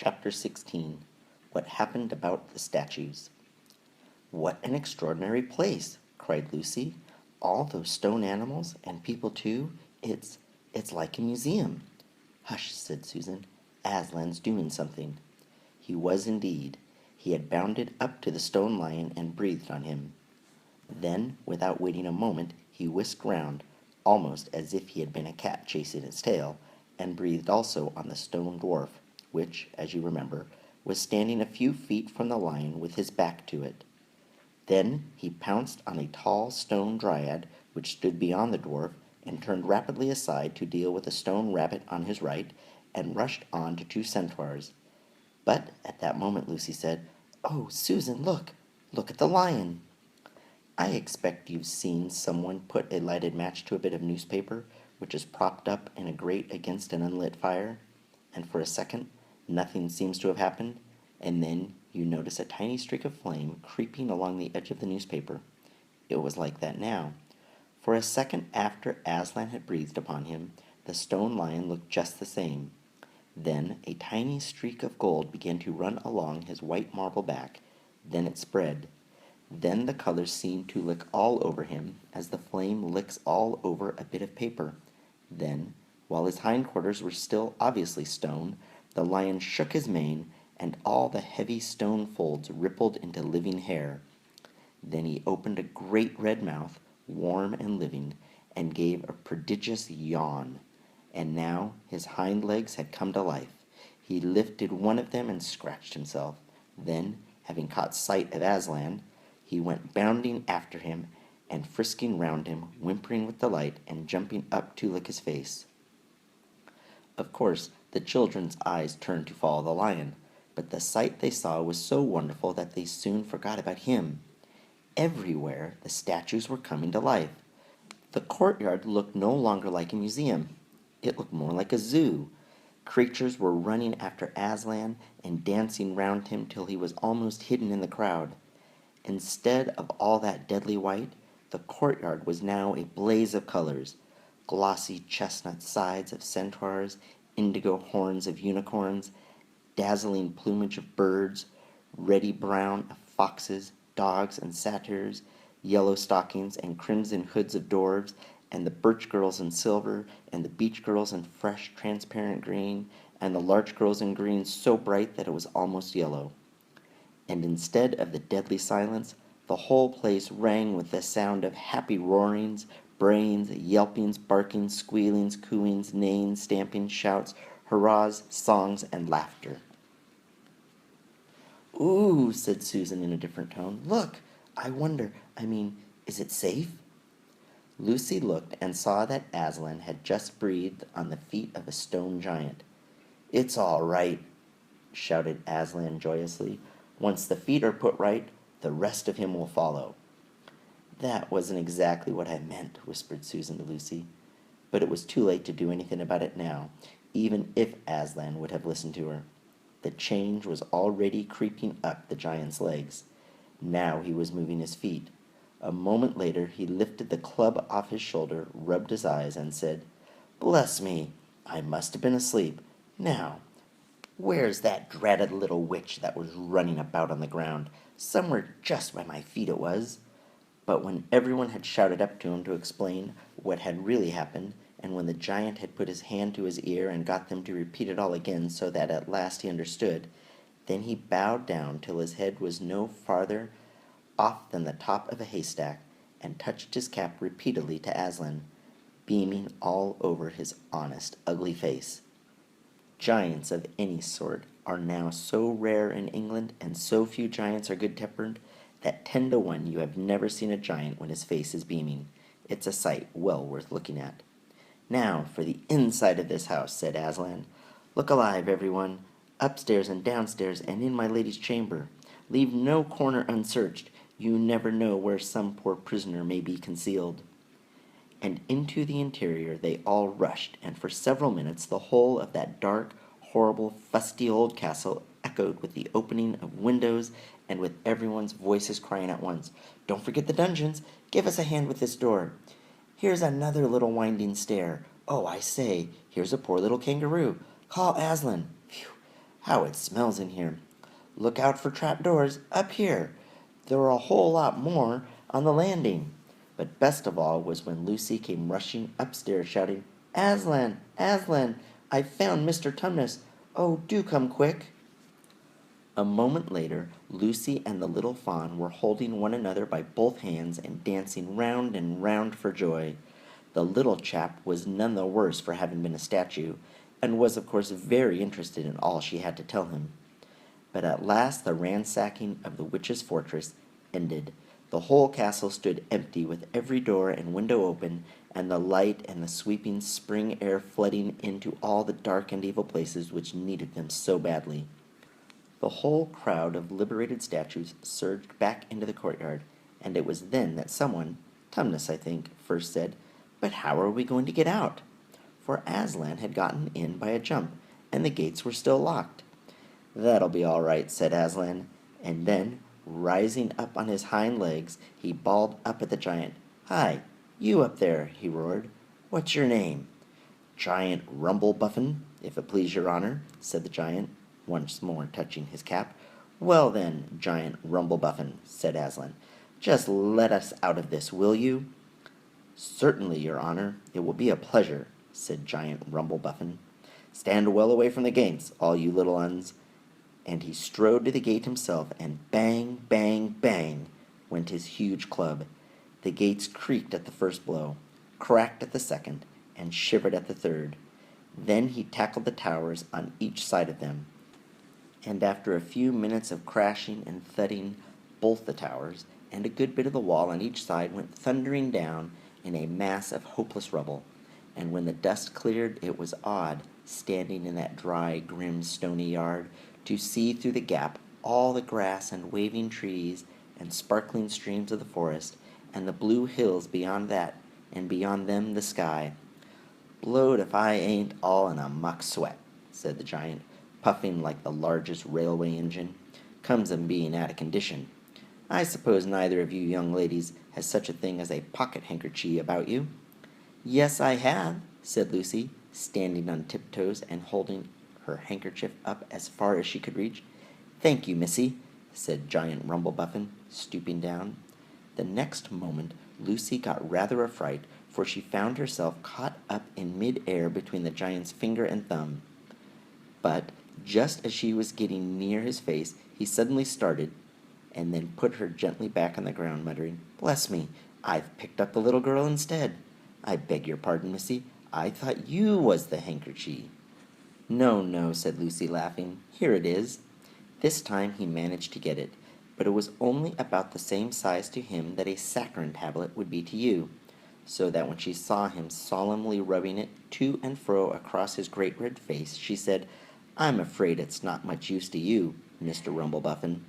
Chapter 16. What Happened About the Statues. "What an extraordinary place!" cried Lucy. "All those stone animals, and people too. It's like a museum." "Hush," said Susan. "Aslan's doing something." He was indeed. He had bounded up to the stone lion and breathed on him. Then, without waiting a moment, he whisked round, almost as if he had been a cat chasing its tail, and breathed also on the stone dwarf, which, as you remember, was standing a few feet from the lion with his back to it. Then he pounced on a tall stone dryad which stood beyond the dwarf, and turned rapidly aside to deal with a stone rabbit on his right, and rushed on to two centaurs. But at that moment Lucy said, "Oh, Susan, look! Look at the lion!" I expect you've seen someone put a lighted match to a bit of newspaper which is propped up in a grate against an unlit fire, and for a second nothing seems to have happened, and then you notice a tiny streak of flame creeping along the edge of the newspaper. It was like that now. For a second after Aslan had breathed upon him, the stone lion looked just the same. Then a tiny streak of gold began to run along his white marble back. Then it spread. Then the colors seemed to lick all over him, as the flame licks all over a bit of paper. Then, while his hindquarters were still obviously stone, the lion shook his mane, and all the heavy stone folds rippled into living hair. Then he opened a great red mouth, warm and living, and gave a prodigious yawn. And now his hind legs had come to life. He lifted one of them and scratched himself. Then, having caught sight of Aslan, he went bounding after him, and frisking round him, whimpering with delight, and jumping up to lick his face. Of course, the children's eyes turned to follow the lion, but the sight they saw was so wonderful that they soon forgot about him. Everywhere the statues were coming to life. The courtyard looked no longer like a museum. It looked more like a zoo. Creatures were running after Aslan and dancing round him till he was almost hidden in the crowd. Instead of all that deadly white, the courtyard was now a blaze of colors: glossy chestnut sides of centaurs, indigo horns of unicorns, dazzling plumage of birds, reddy brown of foxes, dogs, and satyrs, yellow stockings and crimson hoods of dwarves, and the birch girls in silver, and the beech girls in fresh transparent green, and the larch girls in green so bright that it was almost yellow. And instead of the deadly silence, the whole place rang with the sound of happy roarings, brayings, yelpings, barkings, squealings, cooings, neighings, stampings, shouts, hurrahs, songs, and laughter. "Ooh," said Susan in a different tone. "Look, is it safe?" Lucy looked and saw that Aslan had just breathed on the feet of a stone giant. "It's all right," shouted Aslan joyously. "Once the feet are put right, the rest of him will follow." "That wasn't exactly what I meant," whispered Susan to Lucy. But it was too late to do anything about it now, even if Aslan would have listened to her. The change was already creeping up the giant's legs. Now he was moving his feet. A moment later he lifted the club off his shoulder, rubbed his eyes, and said, "Bless me, I must have been asleep. Now, where's that dratted little witch that was running about on the ground? Somewhere just by my feet it was." But when everyone had shouted up to him to explain what had really happened, and when the giant had put his hand to his ear and got them to repeat it all again so that at last he understood, then he bowed down till his head was no farther off than the top of a haystack, and touched his cap repeatedly to Aslan, beaming all over his honest, ugly face. Giants of any sort are now so rare in England, and so few giants are good-tempered, that 10 to 1 you have never seen a giant when his face is beaming. It's a sight well worth looking at. "Now for the inside of this house," said Aslan. "Look alive, everyone, upstairs and downstairs and in my lady's chamber. Leave no corner unsearched. You never know where some poor prisoner may be concealed." And into the interior they all rushed, and for several minutes the whole of that dark, horrible, fusty old castle echoed with the opening of windows and with everyone's voices crying at once, "Don't forget the dungeons! Give us a hand with this door! Here's another little winding stair! Oh, I say, here's a poor little kangaroo! Call Aslan! Phew! How it smells in here. Look out for trapdoors up here. There are a whole lot more on the landing. But best of all was when Lucy came rushing upstairs shouting, Aslan, Aslan, I've found Mr. Tumnus. Oh, do come quick. A moment later, Lucy and the little fawn were holding one another by both hands and dancing round and round for joy. The little chap was none the worse for having been a statue, and was of course very interested in all she had to tell him. But at last the ransacking of the witch's fortress ended. The whole castle stood empty, with every door and window open, and the light and the sweeping spring air flooding into all the dark and evil places which needed them so badly. The whole crowd of liberated statues surged back into the courtyard, and it was then that someone, Tumnus I think, first said, But how are we going to get out? For Aslan had gotten in by a jump, and the gates were still locked. That'll be all right, said Aslan, and then, rising up on his hind legs, he bawled up at the giant. Hi, you up there, he roared. What's your name? Giant Rumblebuffin, if it please your honor, said the giant, once more touching his cap. Well then, Giant Rumblebuffin, said Aslan, just let us out of this, will you? Certainly, your honor, it will be a pleasure, said Giant Rumblebuffin. Stand well away from the gates, all you little uns. And he strode to the gate himself, and bang, bang, bang went his huge club. The gates creaked at the first blow, cracked at the second, and shivered at the third. Then he tackled the towers on each side of them, and after a few minutes of crashing and thudding, both the towers and a good bit of the wall on each side went thundering down in a mass of hopeless rubble. And when the dust cleared, it was odd, standing in that dry, grim, stony yard, to see through the gap all the grass and waving trees and sparkling streams of the forest, and the blue hills beyond that, and beyond them the sky. Blowed if I ain't all in a muck sweat, said the giant, puffing like the largest railway engine. Comes of being out of condition. I suppose neither of you young ladies has such a thing as a pocket-handkerchief about you. Yes, I have, said Lucy, standing on tiptoes and holding her handkerchief up as far as she could reach. Thank you, missy, said Giant Rumblebuffin, stooping down. The next moment Lucy got rather a fright, for she found herself caught up in mid-air between the giant's finger and thumb. But just as she was getting near his face, he suddenly started, and then put her gently back on the ground, muttering, Bless me, I've picked up the little girl instead. I beg your pardon, missy, I thought you was the handkerchief. No, no, said Lucy, laughing. Here it is. This time he managed to get it, but it was only about the same size to him that a saccharine tablet would be to you, so that when she saw him solemnly rubbing it to and fro across his great red face, she said, I'm afraid it's not much use to you, Mr. Rumblebuffin.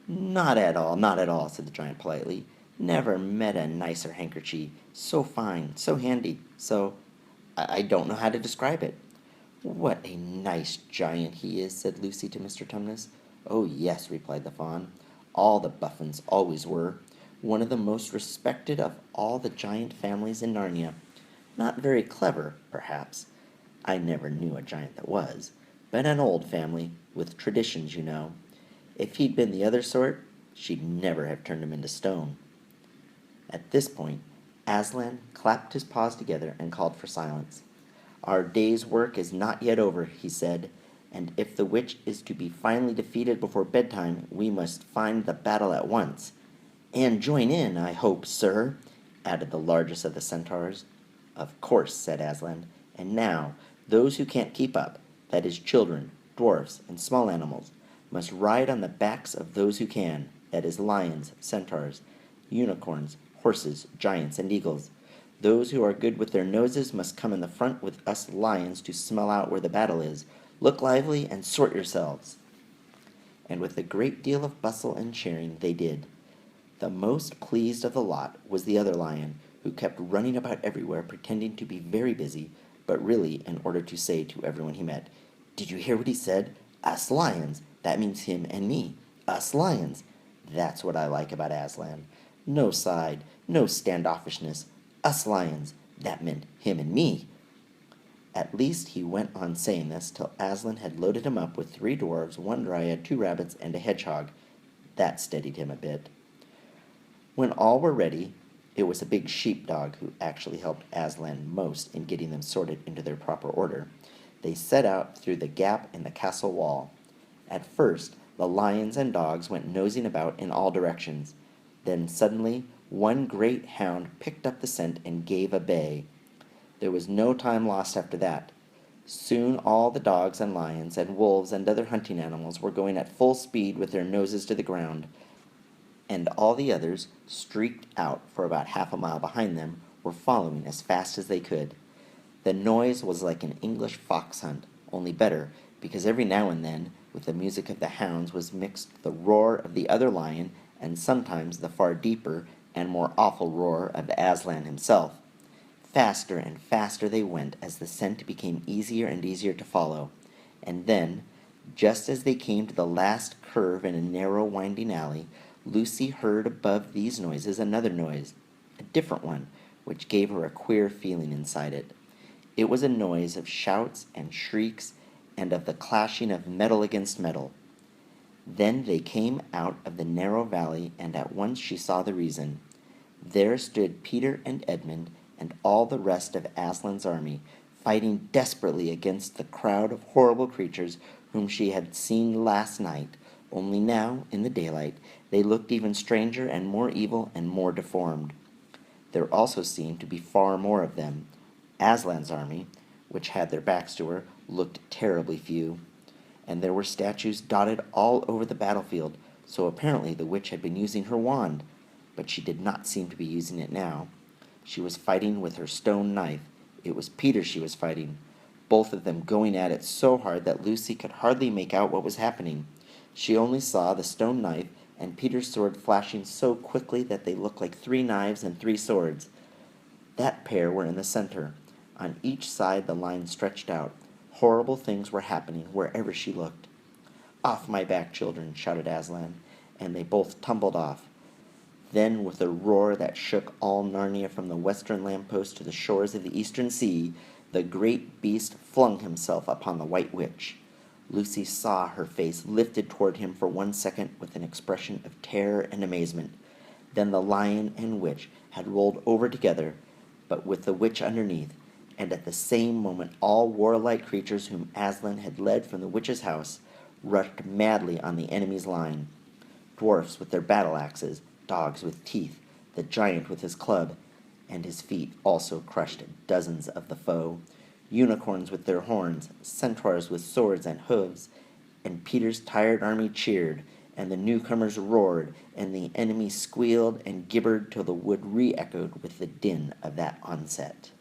Not at all, said the giant politely. Never met a nicer handkerchief. So fine, so handy, so... I don't know how to describe it. What a nice giant he is, said Lucy to Mr. Tumnus. Oh, yes, replied the fawn. All the Buffins always were. One of the most respected of all the giant families in Narnia. Not very clever, perhaps. I never knew a giant that was. But an old family, with traditions, you know. If he'd been the other sort, she'd never have turned him into stone. At this point, Aslan clapped his paws together and called for silence. Our day's work is not yet over, he said, and if the witch is to be finally defeated before bedtime, we must find the battle at once. And join in, I hope, sir, added the largest of the centaurs. Of course, said Aslan. And now, those who can't keep up, that is children, dwarfs, and small animals, must ride on the backs of those who can, that is lions, centaurs, unicorns, horses, giants, and eagles. Those who are good with their noses must come in the front with us lions to smell out where the battle is. Look lively and sort yourselves. And with a great deal of bustle and cheering they did. The most pleased of the lot was the other lion, who kept running about everywhere pretending to be very busy, but really in order to say to everyone he met, Did you hear what he said? Us lions. That means him and me. Us lions. That's what I like about Aslan. No side, no standoffishness. Us lions. That meant him and me. At least he went on saying this till Aslan had loaded him up with 3 dwarves, 1 dryad, 2 rabbits, and a hedgehog. That steadied him a bit. When all were ready, it was a big sheepdog who actually helped Aslan most in getting them sorted into their proper order. They set out through the gap in the castle wall. At first, the lions and dogs went nosing about in all directions. Then suddenly, one great hound picked up the scent and gave a bay. There was no time lost after that. Soon all the dogs and lions and wolves and other hunting animals were going at full speed with their noses to the ground, and all the others, streaked out for about half a mile behind them, were following as fast as they could. The noise was like an English fox hunt, only better, because every now and then, with the music of the hounds, was mixed the roar of the other lion, and sometimes the far deeper and more awful roar of Aslan himself. Faster and faster they went as the scent became easier and easier to follow, and then, just as they came to the last curve in a narrow winding alley, Lucy heard above these noises another noise, a different one, which gave her a queer feeling inside it. It was a noise of shouts and shrieks and of the clashing of metal against metal. Then they came out of the narrow valley, and at once she saw the reason. There stood Peter and Edmund and all the rest of Aslan's army, fighting desperately against the crowd of horrible creatures whom she had seen last night, only now, in the daylight, they looked even stranger and more evil and more deformed. There also seemed to be far more of them. Aslan's army, which had their backs to her, looked terribly few, and there were statues dotted all over the battlefield, so apparently the witch had been using her wand, but she did not seem to be using it now. She was fighting with her stone knife. It was Peter she was fighting, both of them going at it so hard that Lucy could hardly make out what was happening. She only saw the stone knife and Peter's sword flashing so quickly that they looked like 3 knives and 3 swords. That pair were in the center. On each side the line stretched out. Horrible things were happening wherever she looked. "Off my back, children," shouted Aslan, and they both tumbled off. Then, with a roar that shook all Narnia from the western lamppost to the shores of the eastern sea, the great beast flung himself upon the White Witch. Lucy saw her face lifted toward him for 1 second with an expression of terror and amazement. Then the lion and witch had rolled over together, but with the witch underneath, and at the same moment all warlike creatures whom Aslan had led from the witch's house rushed madly on the enemy's line. Dwarfs with their battle axes, dogs with teeth, the giant with his club, and his feet also crushed dozens of the foe. Unicorns with their horns, centaurs with swords and hooves, and Peter's tired army cheered, and the newcomers roared, and the enemy squealed and gibbered till the wood re-echoed with the din of that onset.